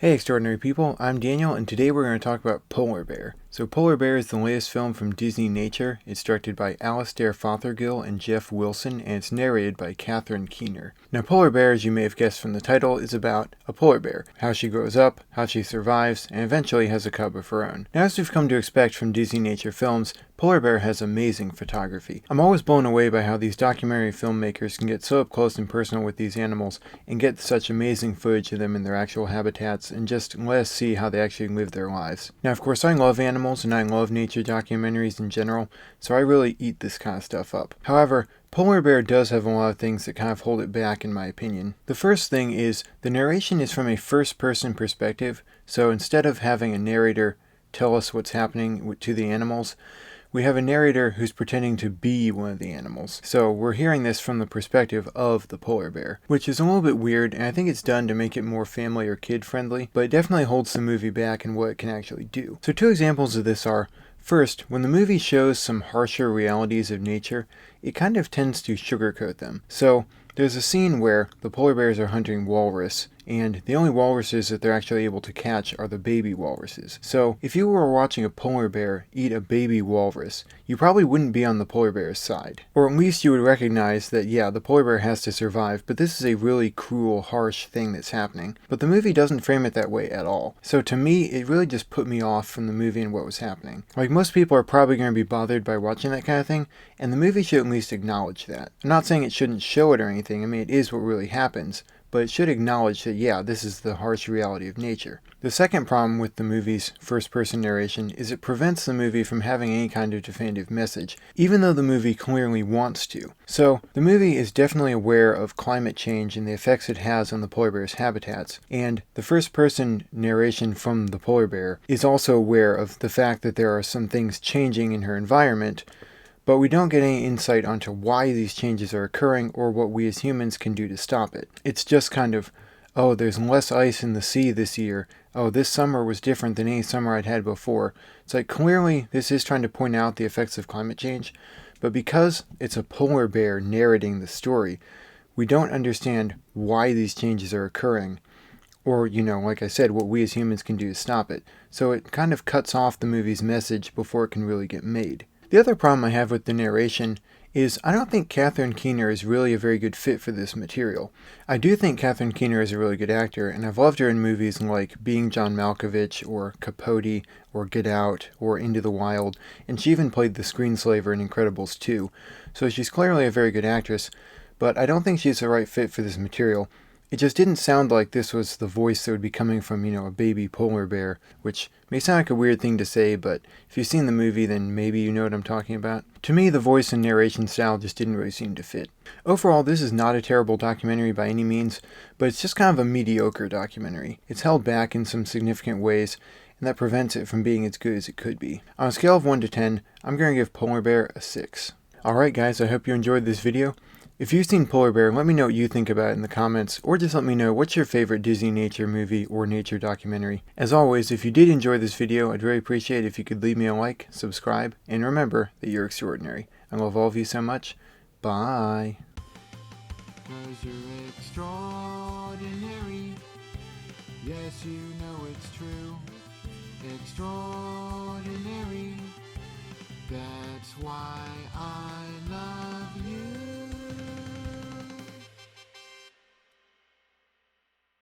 Hey extraordinary people, I'm Daniel and today we're going to talk about Polar Bear. So Polar Bear is the latest film from Disneynature. It's directed by Alastair Fothergill and Jeff Wilson and it's narrated by Catherine Keener. Now Polar Bear, as you may have guessed from the title, is about a polar bear, how she grows up, how she survives, and eventually has a cub of her own. Now as we've come to expect from Disneynature films, Polar Bear has amazing photography. I'm always blown away by how these documentary filmmakers can get so up close and personal with these animals and get such amazing footage of them in their actual habitats and just let us see how they actually live their lives. Now of course I love animals and I love nature documentaries in general, so I really eat this kind of stuff up. However, Polar Bear does have a lot of things that kind of hold it back in my opinion. The first thing is the narration is from a first-person perspective, so instead of having a narrator tell us what's happening to the animals, we have a narrator who's pretending to be one of the animals. So we're hearing this from the perspective of the polar bear, which is a little bit weird, and I think it's done to make it more family or kid friendly, but it definitely holds the movie back in what it can actually do. So two examples of this are, first, when the movie shows some harsher realities of nature, it kind of tends to sugarcoat them. So there's a scene where the polar bears are hunting walrus, and the only walruses that they're actually able to catch are the baby walruses. So if you were watching a polar bear eat a baby walrus, you probably wouldn't be on the polar bear's side. Or at least you would recognize that, yeah, the polar bear has to survive, but this is a really cruel, harsh thing that's happening. But the movie doesn't frame it that way at all. So to me, it really just put me off from the movie and what was happening. Like, most people are probably going to be bothered by watching that kind of thing, and the movie should at least acknowledge that. I'm not saying it shouldn't show it or anything, I mean, it is what really happens, but it should acknowledge that, yeah, this is the harsh reality of nature. The second problem with the movie's first-person narration is it prevents the movie from having any kind of definitive message, even though the movie clearly wants to. So, the movie is definitely aware of climate change and the effects it has on the polar bear's habitats, and the first-person narration from the polar bear is also aware of the fact that there are some things changing in her environment, but we don't get any insight onto why these changes are occurring or what we as humans can do to stop it. It's just kind of, oh, there's less ice in the sea this year. Oh, this summer was different than any summer I'd had before. It's like, clearly this is trying to point out the effects of climate change, but because it's a polar bear narrating the story, we don't understand why these changes are occurring, or, like I said, what we as humans can do to stop it. So it kind of cuts off the movie's message before it can really get made. The other problem I have with the narration is I don't think Catherine Keener is really a very good fit for this material. I do think Catherine Keener is a really good actor, and I've loved her in movies like Being John Malkovich, or Capote, or Get Out, or Into the Wild, and she even played the screenslaver in Incredibles 2. So she's clearly a very good actress, but I don't think she's the right fit for this material. It just didn't sound like this was the voice that would be coming from, a baby polar bear, which may sound like a weird thing to say, but if you've seen the movie, then maybe you know what I'm talking about. To me, the voice and narration style just didn't really seem to fit. Overall, this is not a terrible documentary by any means, but it's just kind of a mediocre documentary. It's held back in some significant ways, and that prevents it from being as good as it could be. On a scale of 1 to 10, I'm going to give Polar Bear a 6. Alright guys, I hope you enjoyed this video. If you've seen Polar Bear, let me know what you think about it in the comments, or just let me know what's your favorite Disneynature movie or nature documentary. As always, if you did enjoy this video, I'd really appreciate it if you could leave me a like, subscribe, and remember that you're extraordinary. I love all of you so much. Bye. 'Cause you're extraordinary. Yes, you know it's true. Extraordinary. That's why I love you.